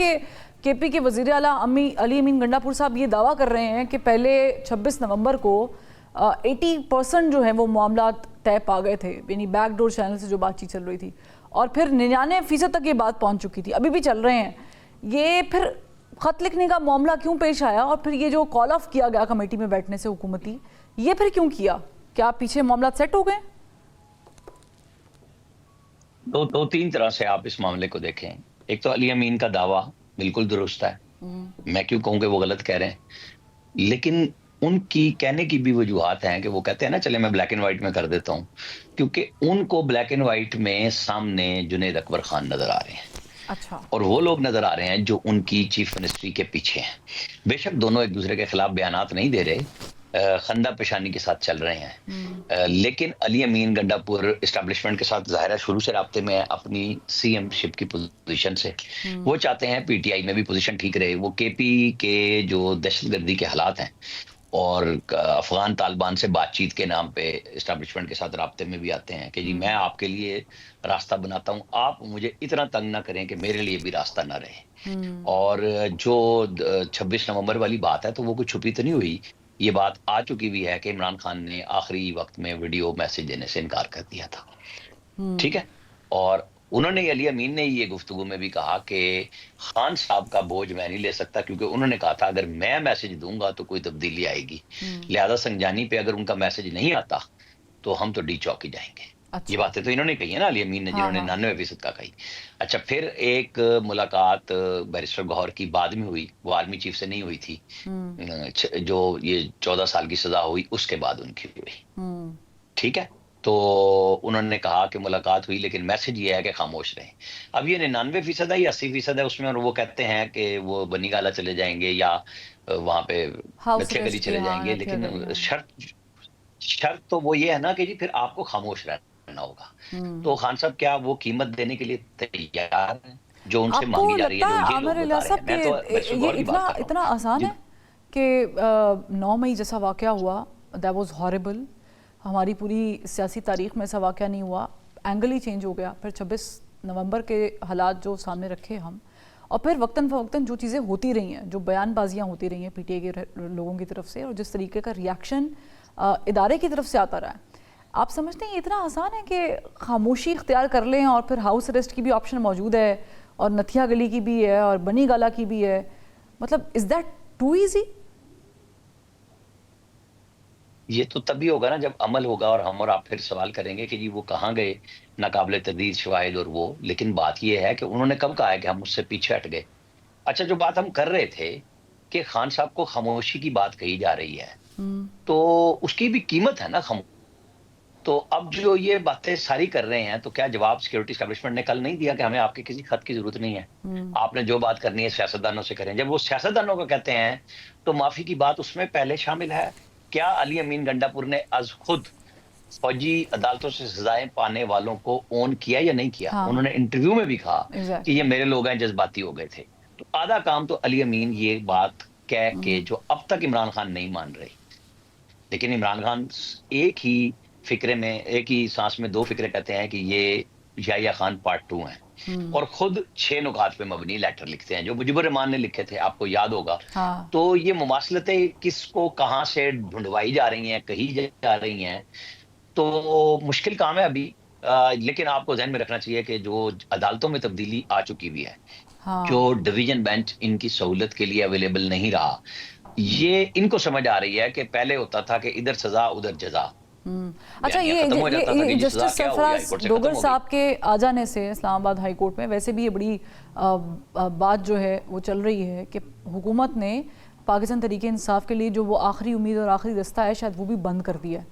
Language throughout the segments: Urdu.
کہ کے پی کے وزیر اعلیٰ علی امین گنڈاپور صاحب یہ دعویٰ کر رہے ہیں کہ پہلے 26 نومبر کو 80% جو ہیں وہ معاملات طے پا گئے تھے، یعنی بیک ڈور چینل سے جو بات چیت چل رہی تھی، اور پھر 99% تک یہ بات پہنچ چکی تھی، ابھی بھی چل رہے ہیں. یہ پھر خط لکھنے کا معاملہ کیوں پیش آیا، اور پھر یہ جو کال آف کیا گیا کمیٹی میں بیٹھنے سے حکومتی، یہ پھر کیوں کیا؟ کیا پیچھے معاملات سیٹ ہو گئے؟ دو تین طرح سے آپ اس معاملے کو دیکھیں. ایک تو علی امین کا دعویٰ بالکل درست ہے، میں کیوں کہوں کہ وہ غلط کہہ رہے ہیں، لیکن ان کی کہنے کی بھی وجوہات ہیں کہ وہ کہتے ہیں نا چلے میں بلیک اینڈ وائٹ میں کر دیتا ہوں، کیونکہ ان کو بلیک اینڈ وائٹ میں سامنے جنید اکبر خان نظر آ رہے ہیں. اچھا. اور وہ لوگ نظر آ رہے ہیں جو ان کی چیف منسٹری کے پیچھے ہیں. بے شک دونوں ایک دوسرے کے خلاف بیانات نہیں دے رہے، خندہ پیشانی کے ساتھ چل رہے ہیں، لیکن علی امین گنڈاپور اسٹیبلشمنٹ کے ساتھ ظاہرہ شروع سے رابطے میں اپنی سی ایم شپ کی پوزیشن سے. وہ چاہتے ہیں پی ٹی آئی میں بھی پوزیشن ٹھیک رہے. وہ کے پی کے جو دہشت گردی کے حالات ہیں اور افغان طالبان سے بات چیت کے نام پہ اسٹیبلشمنٹ کے ساتھ رابطے میں بھی آتے ہیں کہ جی میں آپ کے لیے راستہ بناتا ہوں، آپ مجھے اتنا تنگ نہ کریں کہ میرے لیے بھی راستہ نہ رہے. اور جو 26 نومبر والی بات ہے تو وہ کوئی چھپی تو نہیں ہوئی، یہ بات آ چکی بھی ہے کہ عمران خان نے آخری وقت میں ویڈیو میسج دینے سے انکار کر دیا تھا. ٹھیک ہے. اور انہوں نے علی امین نے یہ گفتگو میں بھی کہا کہ خان صاحب کا بوجھ میں نہیں لے سکتا، کیونکہ انہوں نے کہا تھا اگر میں میسج دوں گا تو کوئی تبدیلی آئے گی، لہذا سنجانی پہ اگر ان کا میسج نہیں آتا تو ہم تو ڈی چوک ہی جائیں گے. یہ باتیں تو انہوں نے کہی ہے نا علی امین نے، جنہوں نے 99% کا کہی. اچھا، پھر ایک ملاقات بیرسٹر گوہر کی بعد میں ہوئی، وہ آرمی چیف سے نہیں ہوئی تھی، جو یہ 14 سال کی سزا ہوئی اس کے بعد ان کی ہوئی. ٹھیک ہے. تو انہوں نے کہا کہ ملاقات ہوئی لیکن میسج یہ ہے کہ خاموش رہیں. اب یہ 99% ہے یا 80% ہے اس میں، اور وہ کہتے ہیں کہ وہ بنی گالا چلے جائیں گے یا وہاں پہ نتھیا گلی چلے جائیں گے، لیکن شرط تو وہ یہ ہے نا کہ جی پھر آپ کو خاموش رہنا ہوگا. تو خان صاحب کیا وہ قیمت دینے کے لیے تیار ہیں جو ان سے مانگی جا رہی ہے، جو یہ لوگ بتا رہے ہیں؟ میں تو بیرسٹر گوہر کی بات کر رہا ہوں. اتنا آسان ہے کہ 9 مئی جیسا واقعہ ہوا، that was horrible. ہماری پوری سیاسی تاریخ میں ایسا واقعہ نہیں ہوا، اینگل ہی چینج ہو گیا. پھر 26 نومبر کے حالات جو سامنے رکھے ہم، اور پھر وقتاً فوقتاً جو چیزیں ہوتی رہی ہیں، جو بیان بازیاں ہوتی رہی ہیں پی ٹی آئی کے لوگوں کی طرف سے، اور جس طریقے کا ریاکشن ادارے کی طرف سے آتا رہا ہے، آپ سمجھتے ہیں یہ اتنا آسان ہے کہ خاموشی اختیار کر لیں اور پھر ہاؤس اریسٹ کی بھی آپشن موجود ہے، اور نتھیا گلی کی بھی ہے، اور بنی گالا کی بھی ہے؟ مطلب از دیٹ ٹو ایزی؟ یہ تو تبھی ہوگا نا جب عمل ہوگا، اور ہم اور آپ پھر سوال کریں گے کہ جی وہ کہاں گئے ناقابل تردید شواہد اور وہ. لیکن بات یہ ہے کہ انہوں نے کب کہا ہے کہ ہم اس سے پیچھے ہٹ گئے؟ اچھا، جو بات ہم کر رہے تھے کہ خان صاحب کو خاموشی کی بات کہی جا رہی ہے تو اس کی بھی قیمت ہے نا خاموشی. تو اب جو یہ باتیں ساری کر رہے ہیں تو کیا جواب سیکورٹی اسٹیبلشمنٹ نے کل نہیں دیا کہ ہمیں آپ کے کسی خط کی ضرورت نہیں ہے، آپ نے جو بات کرنی ہے سیاستدانوں سے کریں؟ جب وہ سیاستدانوں کو کہتے ہیں تو معافی کی بات اس میں پہلے شامل ہے. کیا علی امین گنڈاپور نے از خود فوجی عدالتوں سے سزائیں پانے والوں کو اون کیا یا نہیں کیا؟ انہوں نے انٹرویو میں بھی کہا کہ یہ میرے لوگ ہیں، جذباتی ہو گئے تھے. تو آدھا کام تو علی امین یہ بات کہہ کے جو اب تک عمران خان نہیں مان رہے، لیکن عمران خان ایک ہی فکرے میں، ایک ہی سانس میں دو فکرے کہتے ہیں کہ یہ یحییٰ خان پارٹ 2 ہیں، اور خود 6 نکات پہ مبنی لیٹر لکھتے ہیں جو مجیبر الرحمان نے لکھے تھے، آپ کو یاد ہوگا. تو یہ مماثلتیں کس کو کہاں سے ڈھونڈوائی جا رہی ہیں، کہی جا رہی ہیں، تو مشکل کام ہے ابھی. لیکن آپ کو ذہن میں رکھنا چاہیے کہ جو عدالتوں میں تبدیلی آ چکی بھی ہے، جو ڈویژن بینچ ان کی سہولت کے لیے اویلیبل نہیں رہا، یہ ان کو سمجھ آ رہی ہے کہ پہلے ہوتا تھا کہ ادھر سزا ادھر جزا. اچھا، یہ جسٹس سرفراز ڈوگر صاحب کے آ جانے سے اسلام آباد ہائی کورٹ میں ویسے بھی یہ بڑی بات جو ہے وہ چل رہی ہے کہ حکومت نے پاکستان تحریک انصاف کے لیے جو وہ آخری امید اور آخری رستہ ہے شاید وہ بھی بند کر دیا ہے.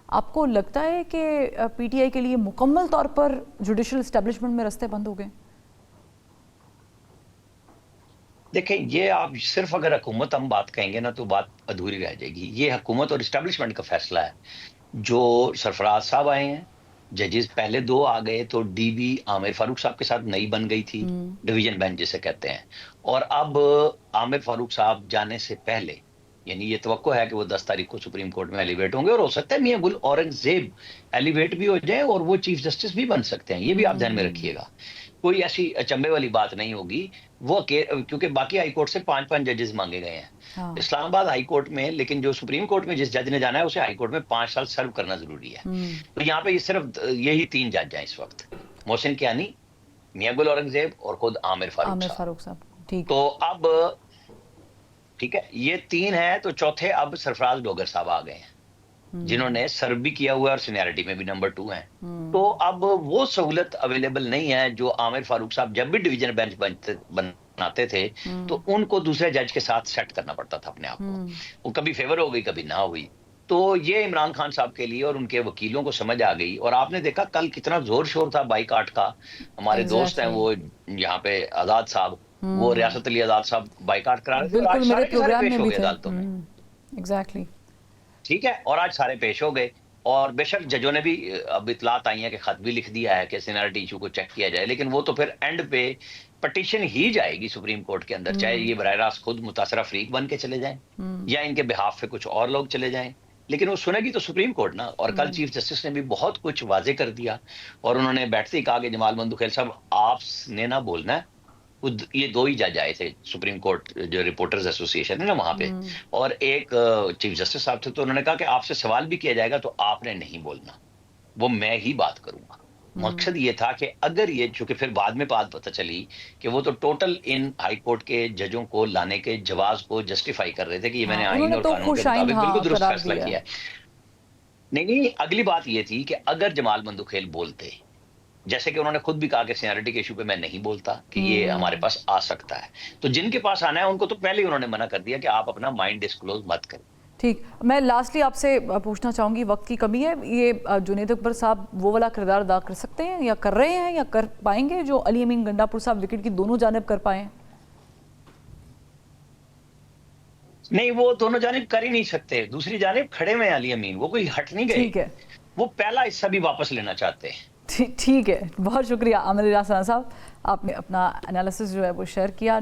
آپ کو لگتا ہے کہ پی ٹی آئی کے لیے مکمل طور پر جوڈیشل اسٹیبلشمنٹ میں رستے بند ہو گئے؟ دیکھیں، یہ آپ صرف اگر حکومت ہم بات کہیں گے نا تو بات ادھوری رہ جائے گی. یہ حکومت اور اسٹیبلشمنٹ کا فیصلہ ہے. جو سرفراز صاحب آئے ہیں، ججز پہلے 2 آ گئے تو ڈی بی عامر فاروق صاحب کے ساتھ نئی بن گئی تھی، ڈویژن بینچ جسے کہتے ہیں. اور اب عامر فاروق صاحب جانے سے پہلے، یعنی یہ توقع ہے کہ وہ 10 تاریخ کو سپریم کورٹ میں ایلیویٹ ہوں گے، اور ہو سکتا ہے میاں گل اورنگزیب ایلیویٹ بھی ہو جائیں اور وہ چیف جسٹس بھی بن سکتے ہیں. یہ بھی آپ ذہن میں رکھیے گا. کوئی ایسی اچنبے والی بات نہیں ہوگی. وہ کیونکہ باقی ہائی کورٹ سے 5 ججز مانگے گئے ہیں. ہاں اسلام آباد ہائی کورٹ میں، لیکن جو سپریم کورٹ میں جس جج نے جانا ہے اسے ہائی کورٹ میں 5 سال سرو کرنا ضروری ہے. تو یہاں پہ یہ صرف یہی 3 جج ہیں اس وقت، محسن کیانی، میاں گل اورنگزیب اور خود عامر فاروق صاحب. ٹھیک. تو اب ٹھیک ہے، یہ 3 ہیں. تو چوتھے اب سرفراز ڈوگر صاحب آ گئے ہیں جنہوں نے سرو بھی کیا ہوا ہے اور سینیئرٹی میں بھی نمبر 2 ہیں. تو اب وہ سہولت اویلیبل نہیں ہے جو عامر فاروق صاحب جب بھی ڈویژن بینچ بناتے تھے تو ان کو دوسرے جج کے ساتھ سیٹ کرنا پڑتا تھا اپنے آپ کو. وہ کبھی فیور ہو گئی کبھی نہ ہوئی. تو یہ عمران خان صاحب کے لیے اور ان کے وکیلوں کو سمجھ آ گئی. اور آپ نے دیکھا کل کتنا زور شور تھا بائیکاٹ کا. ہمارے دوست ہیں وہ یہاں پہ آزاد صاحب، وہ ریاست علی آزاد صاحب بائیکاٹ کرا رہے تھے، اور آج سارے کے سارے پیش ہو گئے عدالتوں میں. ایگزیکٹلی. ٹھیک ہے، اور آج سارے پیش ہو گئے. اور بے شک ججوں نے بھی اب اطلاعات آئی ہیں کہ خط بھی لکھ دیا ہے کہ سینیرٹی ایشو کو چیک کیا جائے. لیکن وہ تو پھر اینڈ پہ پٹیشن ہی جائے گی سپریم کورٹ کے اندر، چاہے یہ براہ راست خود متاثرہ فریق بن کے چلے جائیں یا ان کے بہاف پہ کچھ اور لوگ چلے جائیں. لیکن وہ سنے گی تو سپریم کورٹ نا. اور کل چیف جسٹس نے بھی بہت کچھ واضح کر دیا، اور انہوں نے بیٹھتے ہی کہا کہ جمال مندوخیل صاحب آپ نے نہ بولنا ہے. یہ 2 ہی جج آئے تھے سپریم کورٹ جو رپورٹرز ایسوسی ایشن ہے نا وہاں پہ، اور ایک چیف جسٹس صاحب تھے. تو انہوں نے کہا کہ آپ سے سوال بھی کیا جائے گا تو آپ نے نہیں بولنا، وہ میں ہی بات کروں گا. مقصد یہ تھا کہ اگر یہ، چونکہ پھر بعد میں بات پتہ چلی کہ وہ تو ٹوٹل ان ہائی کورٹ کے ججوں کو لانے کے جواز کو جسٹیفائی کر رہے تھے کہ یہ میں نے آئین اور قانون کے مطابق بالکل درست فیصلہ کیا ہے. نہیں، اگلی بات یہ تھی کہ اگر جمال مندوخیل بولتے، جیسے کہ انہوں نے خود بھی کہا کہ سینیرٹی کے ایشو پہ میں نہیں بولتا کہ یہ ہمارے پاس آ سکتا ہے، تو جن کے پاس آنا ہے ان کو تو پہلے ہی انہوں نے منع کر دیا کہ آپ اپنا مائنڈ ڈسکلوز مت کریں. ٹھیک. میں لاسٹلی آپ سے پوچھنا چاہوں گی، وقت کی کمی ہے، یہ جنید اکبر صاحب وہ والا کردار ادا کر سکتے ہیں یا کر رہے ہیں یا کر پائیں گے جو علی امین گنڈا پور صاحب وکٹ کی دونوں جانب کر پائے ہیں؟ نہیں، وہ دونوں جانب کر ہی نہیں سکتے. دوسری جانب کھڑے ہوئے ہیں علی امین، وہ کوئی ہٹ نہیں گئے. ٹھیک ہے، وہ پہلا حصہ بھی واپس لینا چاہتے ہیں. ٹھیک ہے. بہت شکریہ عامر ریاض ثنا صاحب، آپ نے اپنا انالیسس جو ہے وہ شیئر کیا.